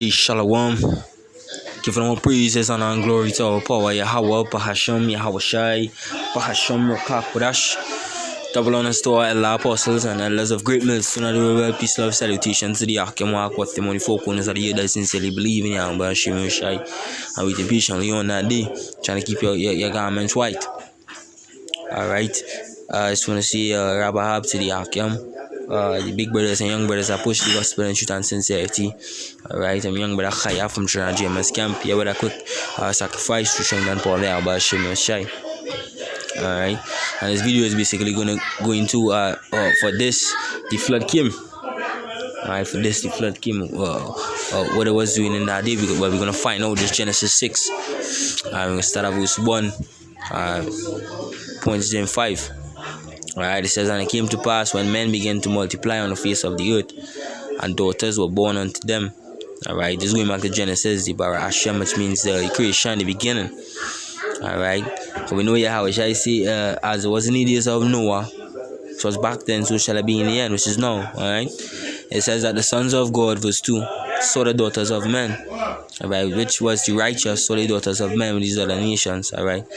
Shalom. Giving all praises honor and glory to our power, Yahweh, Bahasham, Yahweh Shai, Bahasham, Rakakwadash. Double honors to our elder apostles and elders of great mills. Soon I will peace, love, salutation to the Akim Walk, what the money four corners of the year that sincerely believe in Yahweh, Bahasham, Shai. And waiting patiently on that day, trying to keep your garments white. Alright. I just want to say Rabahab to the Akim. The big brothers and young brothers are push the gospel and truth and sincerity. Alright, I'm young brother Khaya from Trinidad James Camp. Here with a quick sacrifice to Shangan Paul there about Shimon Shai. Alright, and this video is basically gonna go into for this the flood came. Alright, for this the flood came. What it was doing in that day, we're gonna find out this Genesis 6. We're gonna start at verse 1, points in 5. Alright, it says, and it came to pass when men began to multiply on the face of the earth, and daughters were born unto them. Alright, this is going back to Genesis, the Bara Hashem, which means the creation, the beginning. Alright, so we know how shall I say, as it was in the days of Noah, so was back then, so shall it be in the end, which is now. Alright, it says that the sons of God, verse 2, saw the daughters of men. Alright, which was the righteous, saw the daughters of men with these other nations. Alright,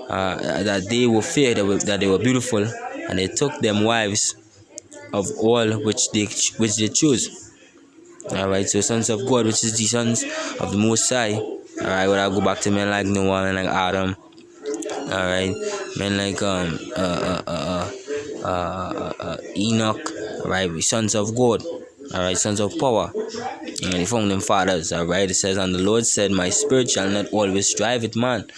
that they were fair, that they were beautiful, and they took them wives of all which they chose. Alright, so sons of God, which is the sons of the Most High. Alright, when I go back to men like Noah and like Adam. Alright, men like Enoch. Alright, sons of God. Alright, sons of power. And they found them fathers. Alright, it says, and the Lord said, my spirit shall not always strive with man.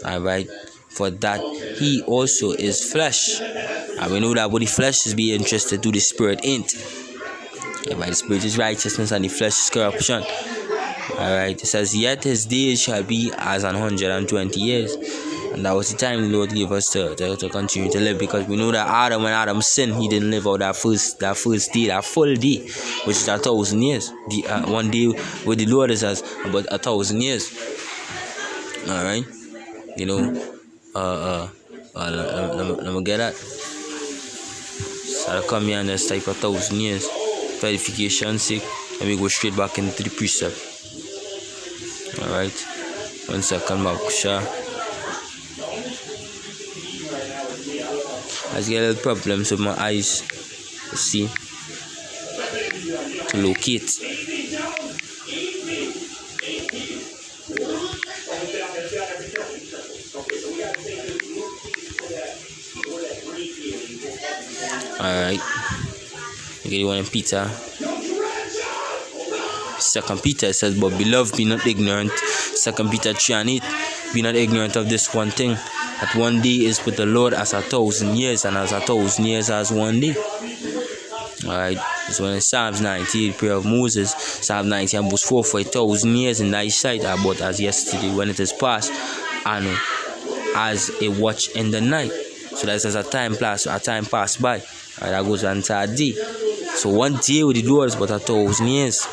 Alright, for that he also is flesh. And we know that what the flesh is being interested to, the spirit ain't. By the spirit is righteousness and the flesh is corruption. Alright, it says, yet his days shall be as 120 years. And that was the time the Lord gave us to continue to live, because we know that when Adam sinned, he didn't live out that first day, that full day, which is 1,000 years. The one day with the Lord is as about 1,000 years. Alright, you know, let me get that. So I come here and just type 1,000 years. Verification sake, let me go straight back into the precept. Alright, 1 second, Makusha. I get little problems with my eyes, you see, to locate. Alright, okay, you want Peter. 2 Peter says, but beloved, be not ignorant. 2 Peter 3:8, be not ignorant of this one thing, that one day is with the Lord as 1,000 years, and as 1,000 years as one day. Alright, this one in Psalms 90, the prayer of Moses. Psalm 90 and verse 4, for 1,000 years in thy sight are but as yesterday when it is past, and as a watch in the night. So that says a time passed by. Alright, that goes on to a day. So one day with the Lord is but 1,000 years.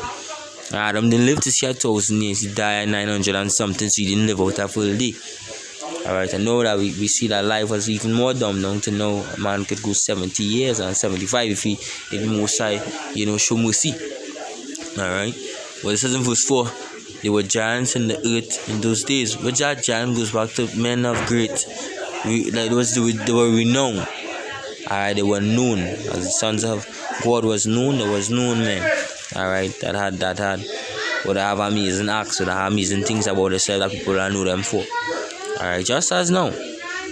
Adam didn't live to see 1,000 years. He died at 900 and something, so he didn't live out a full day. Alright, I know that we see that life was even more dumb now to know a man could go 70 years and 75 if he Most High, show mercy. Alright, well, it says in verse 4, there were giants in the earth in those days. Which that giant goes back to men of great. They were renowned. Alright, they were known. As the sons of God was known, there was known men. Alright, that had would have amazing acts, would have amazing things about themselves that people don't know them for. Alright, just as now.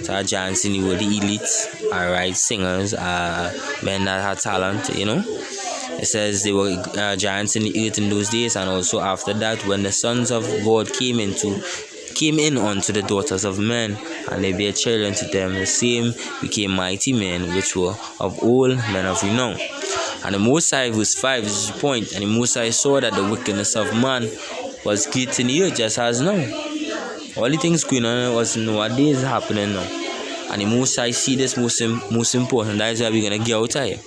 So giants in the world, the elites, alright, singers, men that had talent, It says they were giants in the earth in those days, and also after that, when the sons of God came in unto the daughters of men, and they bare children to them, the same became mighty men, which were of old, men of renown. And the Most High, verse 5, is the point, and the Most High saw that the wickedness of man was great in the earth, just as now. All the things going on was nowadays happening now. And the Most High see this most important. That is why we're going to get out of here.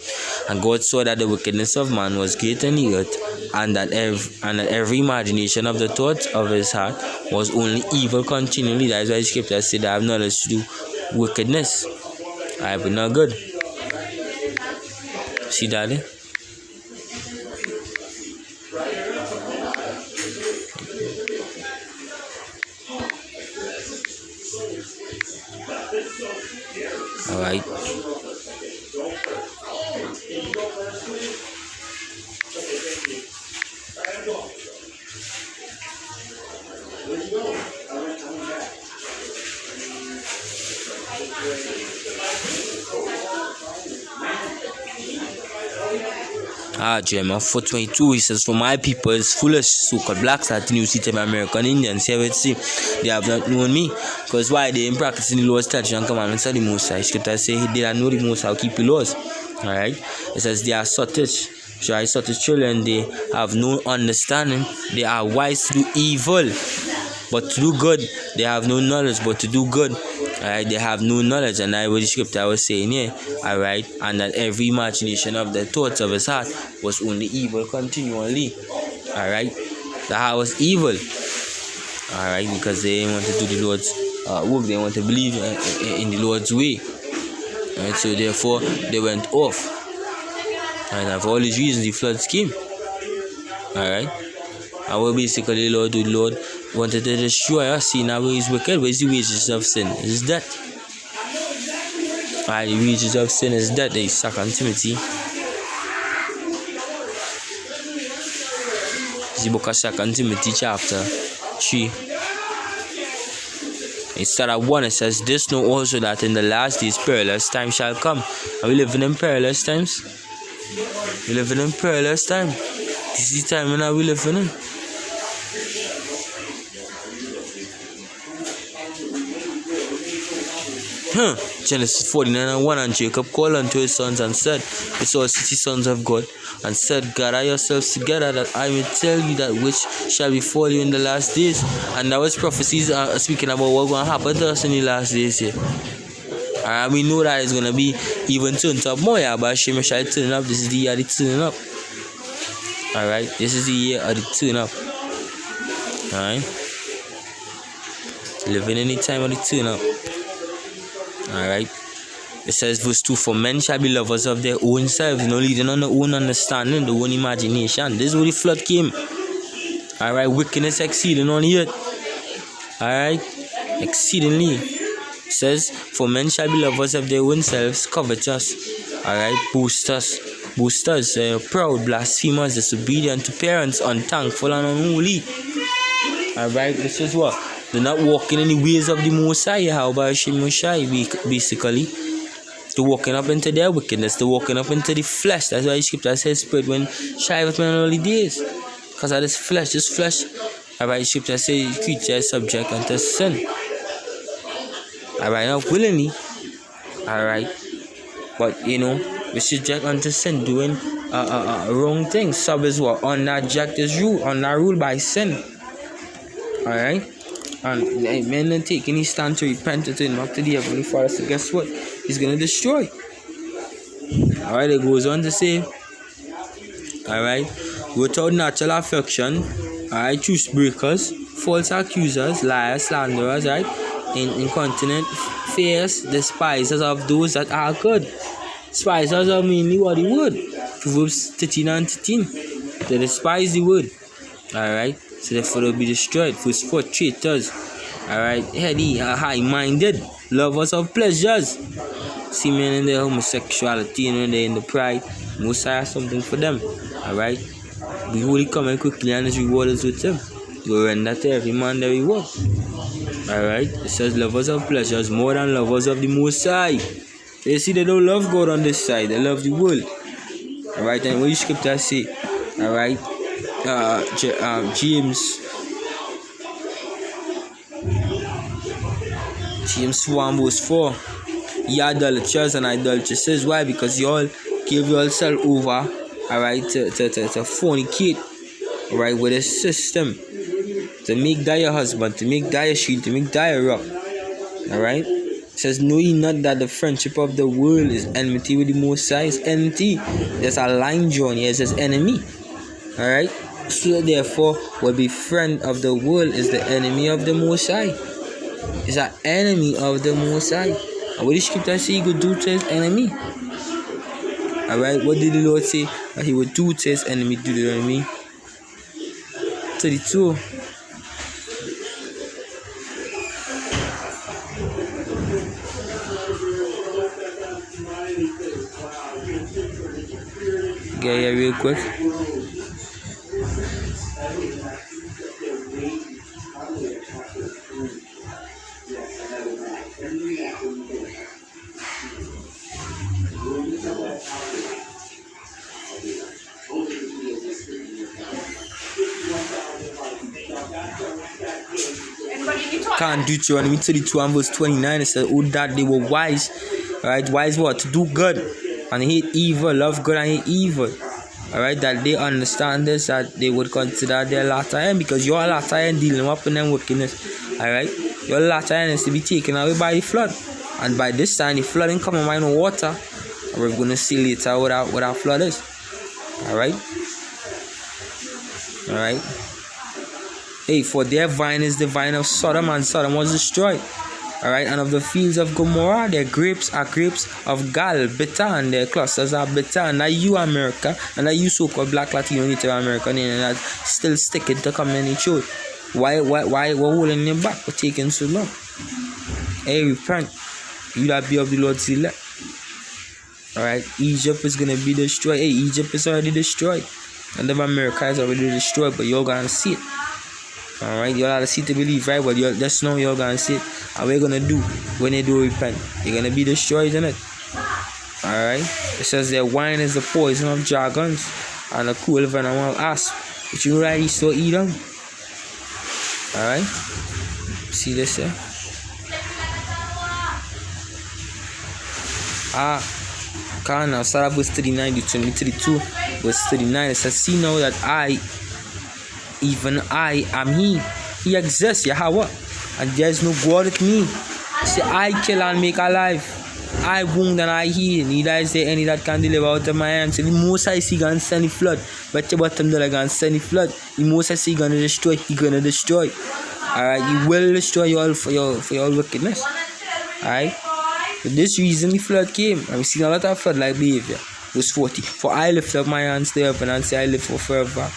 And God saw that the wickedness of man was great in the earth, and that every imagination of the thoughts of his heart was only evil continually. That is why the scripture said that I have knowledge to do wickedness. Alright, but not good. See that? Alright. Jeremiah 4:22, he says, "For my people is foolish, so-called blacks, that new seat of American Indians, here we see, they have not known me." Because why? They ain't practicing the Lord's statutes and commandments of the Most High. Scripture say they that know the Most High will keep the laws. Alright? It says they are sottish. So I sottish children, they have no understanding. They are wise to do evil, but to do good. They have no knowledge, but to do good. Alright, they have no knowledge, and that was the scripture I was saying here. Alright, and that every imagination of the thoughts of his heart was only evil continually. Alright, the heart was evil. Alright, because they didn't want to do the Lord's work, they want to believe in the Lord's way. Alright, so therefore they went off. And for all these reasons, the floods came. Alright, and what basically the Lord wanted to destroy us, seeing our ways wicked. What is the wages of sin? Is death. The wages of sin is death. There is 2 Timothy. The book of 2 Timothy chapter 3. It started at 1. It says, "This know also that in the last days perilous times shall come." Are we living in perilous times? We living in perilous time. This is the time when we living in. Genesis 49:1, "And Jacob called unto his sons and said, It's all 60 sons of God, and said, Gather yourselves together, that I may tell you that which shall befall you in the last days." And that was prophecies speaking about what's going to happen to us in the last days here. And we know that it's going to be even turned up more. But Hashem shall turn up. This is the year of the turn up. Alright, this is the year of the turn up. Alright, living in the time of the turn up. Alright, it says verse 2, "For men shall be lovers of their own selves, no leading on their own understanding, their own imagination." This is where the flood came. Alright, wickedness exceeding on the earth. Alright, exceedingly. It says, "For men shall be lovers of their own selves, covetous." Alright, boasters, proud, blasphemers, disobedient to parents, unthankful and unholy. Alright, this is what? They're not walking in the ways of the Most High, how about Shemashai, basically. They're walking up into their wickedness, they're walking up into the flesh. That's why the scripture says, "Spirit when shy with me in all the days." Because of this flesh. Alright, the scripture says, "The creature is subject unto sin." Alright, not willingly. Alright, but we subject unto sin, doing wrong things. Sub is what? Unject is rule, ruled by sin. Alright, and men are taking his stand to repent and turn back to the Heavenly Father. So guess what? He's gonna destroy. Alright, it goes on to say, alright, "Without natural affection, alright, truce breakers, false accusers, liars, slanderers, right, incontinent, fierce, despisers of those that are good." Despisers are mainly what the word. Proverbs 13:13. They despise the word. Alright, so therefore they'll be destroyed. Verse 4, "Traitors." Alright, heady, high-minded, lovers of pleasures. See men in their homosexuality and they're in the pride. Most High has something for them. Alright, behold, he coming quickly, and his reward is with him. He will render to every man their reward. Alright, it says lovers of pleasures more than lovers of the Most High. You see, they don't love God on this side, they love the world. Alright, and what the scripture say? Alright, James 1 verse 4. "Ye idolaters and idolatresses." Why? Because you all give yourself over, alright, to fornicate, alright, with a system, to make that your husband, to make that your shield, to make that your rock. Alright, it says, "Know ye not that the friendship of the world is enmity with the Most High?" It's enmity. There's a line drawn here. It says enemy. Alright, so therefore, what be friend of the world is the enemy of the Most High. It's an enemy of the Most High. And what the scripture say he could do to his enemy? Alright, what did the Lord say that he would do to his enemy? Deuteronomy 32. get here real quick. Can't Deuteronomy 32 and verse 29. It says, "Oh, that they were wise." Alright, wise what? To do good and hate evil, love good and hate evil. Alright, that they understand this, that they would consider their latter end, because your latter end dealing up in them wickedness. Alright, your latter end is to be taken away by the flood. And by this time, the flood ain't coming by no water. And we're going to see later what our flood is. Alright. Alright. Hey, for their vine is the vine of Sodom, and Sodom was destroyed. Alright, and of the fields of Gomorrah, their grapes are grapes of Gal, bitter, and their clusters are bitter. And that you, America, and that you so-called Black Latino Native American, and that still sticking to community truth. Why we're holding them back for taking so long? Hey, repent. You that be of the Lord's elect. Alright, Egypt is gonna be destroyed. Hey, Egypt is already destroyed. And then America is already destroyed, but you're gonna see it. Alright, you'll have to see to believe, right? But you'll just know you're gonna see it. And what you're gonna do when they do repent? You're gonna be destroyed in it. Alright? It says their wine is the poison of dragons and the cruel venom of asp. But you know that he still eat them. Alright? See this here? Now start off verse 39 to 32. Verse 39, it says, "See now that even I am He. He exists, Yahweh, and there is no God with me. See, I kill and make alive. I wound and I heal. Neither is there any that can deliver out of my hands. So the Most High see gonna send the flood. But your bottom dollar gonna send the flood. The Most High see gonna destroy. He gonna destroy. Alright, He will destroy you all for your wickedness. Alright. For this reason the flood came, and we see a lot of flood-like behavior. Verse 40. For I lift up my hands to heaven and say, I live for forever.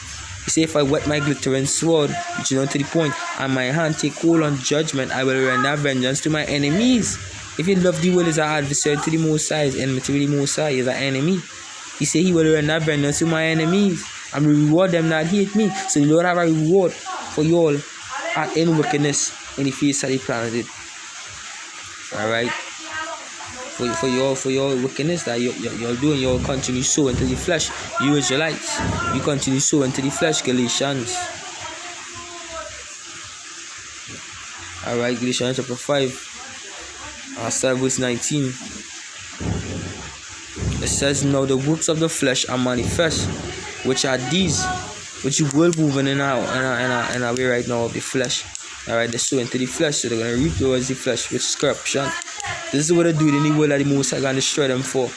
He say, if I wet my glittering sword, which is on to the point, and my hand take hold on judgment, I will render vengeance to my enemies. If you love the world as an adversary to the Most High, his enemy to the Most High is an enemy. He say he will render vengeance to my enemies, and will reward them that hate me. So the Lord have a reward for you all at any wickedness in the face of the planet. Alright? For your wickedness that you're doing, you'll continue sow into the flesh. You Israelites, you continue sow into the flesh. Galatians. Alright, Galatians chapter 5, start verse 19. It says, now the works of the flesh are manifest, which are these, which you will moving in our way right now of the flesh. Alright, they sow into the flesh, so they're gonna reap towards the flesh, which is corruption. This is what they do in the world that the Most High gonna destroy them for.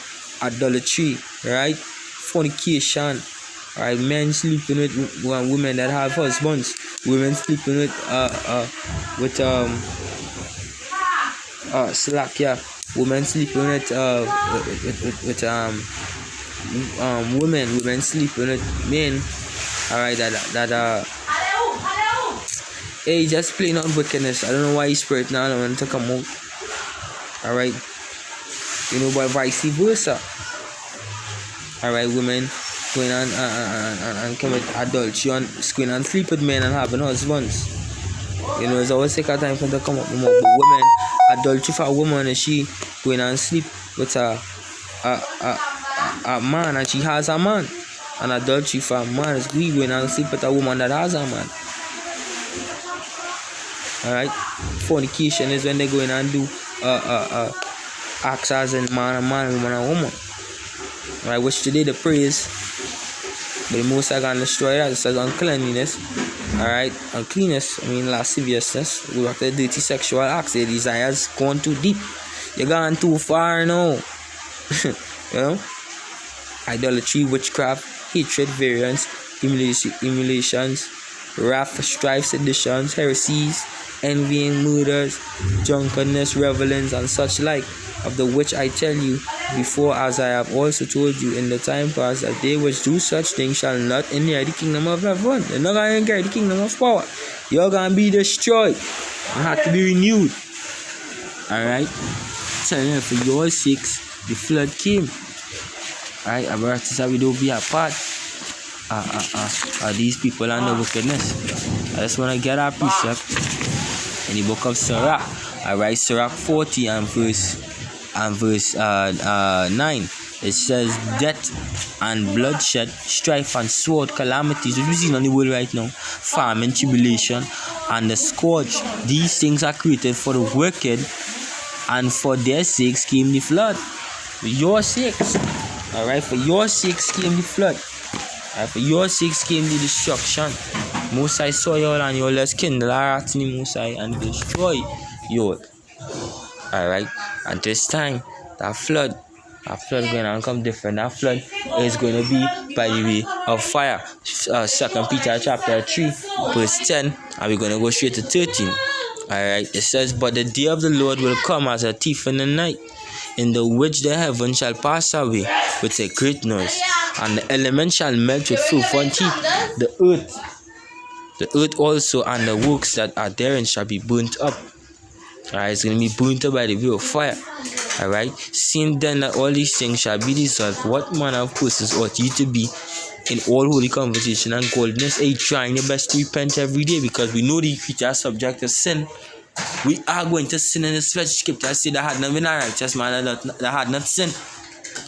Idolatry, right? Fornication, alright, men sleeping with women that have husbands, women sleeping with slack, yeah, women sleeping with women sleeping with men, alright, hey, just plain on wickedness. I don't know why his spirit now I want to come out. Alright. You know, but vice versa. Alright, women going and commit adultery and going and sleep with men and having husbands. You know, it's always take a time for them to come up with more. But women, adultery for a woman is she going and sleep with a man and she has a man. And adultery for a man is we going and sleep with a woman that has a man. Alright, fornication is when they go in and do acts as in man and man, woman and woman. Alright, which today the praise, but the Most High gonna destroy that. It says uncleanliness. Alright, uncleanness, I mean lasciviousness. We have the dirty sexual acts. Their desires gone too deep. You're gone too far now. You know? Idolatry, witchcraft, hatred, variance, emulations, wrath, strife, seditions, heresies, envying, murders, drunkenness, revelings, and such like, of the which I tell you before, as I have also told you in the time past, that they which do such things shall not inherit the kingdom of heaven. They're not going to inherit the kingdom of power. You're going to be destroyed and have to be renewed. Alright? Telling you, for your sakes, the flood came. Alright, apparatus that we don't be a part. These people are no wickedness. I just want to get our precept in the book of Sirach. Alright, Sirach 40 and verse 9. It says, death and bloodshed, strife and sword, calamities, which we see on the world right now, famine, tribulation, and the scourge. These things are created for the wicked, and for their sakes came the flood. For your sakes. Alright, for your sakes came the flood. Alright, for your sakes came the destruction. Most I saw you all, and you all let's kindle our hearts in the Most High and destroy you all. Alright, and this time, that flood going to come different. That flood is going to be by the way of fire. 2 Peter chapter 3 verse 10, and we're going to go straight to 13. Alright, it says, but the day of the Lord will come as a thief in the night, in the which the heaven shall pass away with a great noise, and the elements shall melt with fervent heat. The earth also and the works that are therein shall be burnt up. Alright, it's going to be burnt up by the way of fire. Alright, seeing then that all these things shall be dissolved, what manner of persons ought you to be in all holy conversation and godliness? Trying your best to repent every day, because we know the creature are subject to sin. We are going to sin in this flesh. Scripture says that had not been a righteous man that had not sinned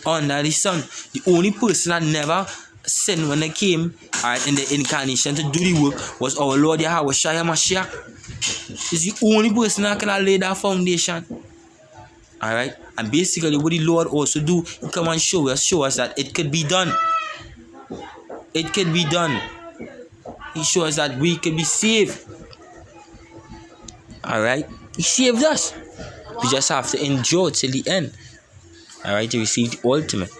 under the sun. The only person that never sinned when they came in the incarnation to do the work was our Lord Yahweh Shai Mashiach. He's the only person that can lay that foundation. Alright, and basically what the Lord also do, he come and show us that it could be done. It could be done. He shows that we can be saved. Alright, he saved us. We just have to endure till the end. Alright, to receive the ultimate.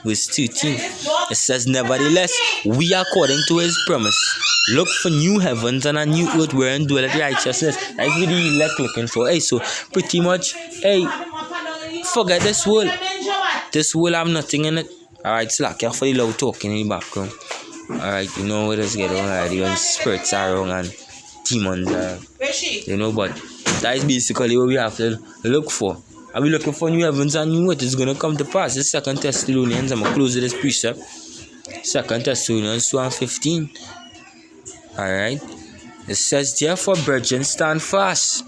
Verse 13, it says, nevertheless, we according to his promise look for new heavens and a new earth wherein dwelleth righteousness. That's what the elect looking for. So pretty much, forget this world. This world have nothing in it. Alright, slack you for the loud talking in the background. Alright, you know what is going on already when spirits are wrong and demons are, but that is basically what we have to look for. Are we looking for new heavens and new earth? It's going to come to pass. This 2 Thessalonians, I'm going to close with this precept. 2 Thessalonians 2:15. Alright. It says, therefore, brethren, stand fast.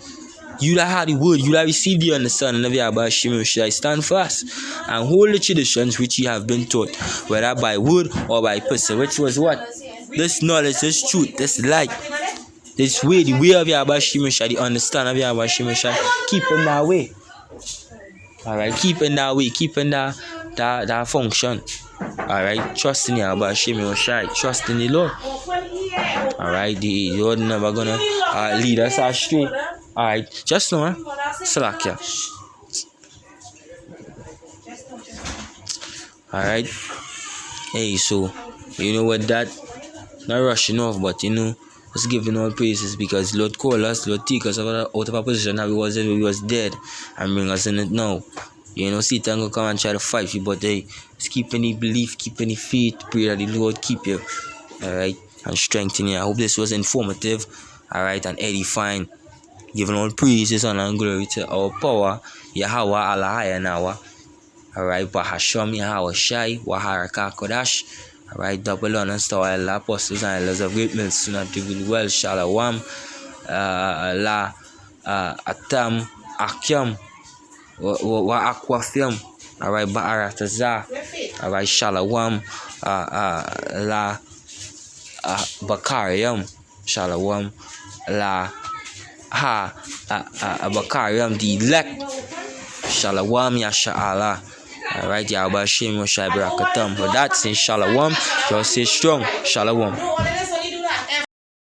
You that had the word, you that received the understanding of Yahweh Shemim Shai, stand fast and hold the traditions which ye have been taught, whether by word or by person. Which was what? This knowledge, this truth, this light, this way, the way of Yahweh Shemim Shai, the understanding of Yahweh Shemim Shai. Keep in that way. Alright, keep in that way, keep in that function. Alright, trust in Yahweh Shemim Shai, trust in the Lord. Alright, the Lord never gonna lead us astray. Alright, just know, Salakia. Alright, so you know what, that not rushing off, but just giving all praises, because Lord called us, Lord take us out of a position that we was dead and bring us in it now. Satan gonna come and try to fight you, but just keep any belief, keep any faith, pray that the Lord keep you, alright, and strengthen you. I hope this was informative, alright, and edifying. Giving all praises and glory to our power, Yahweh Allah Nawa. Alright, Bahasham Yahweh Shai, Waharaka Kodash. Alright, double honors to all apostles and elders of great mills, soon to do well, Shalawam, La Atam, Akyam, Wa Aquafium. Alright, Ba'arataza. Alright, Shalawam, La Bakarium, Shalawam, La Bakarium, the elect, Shalawam Yasha'ala. Alright, Yahweh Shemim Shai Barakatam. But that's in Shalawam, just say strong, Shalawam.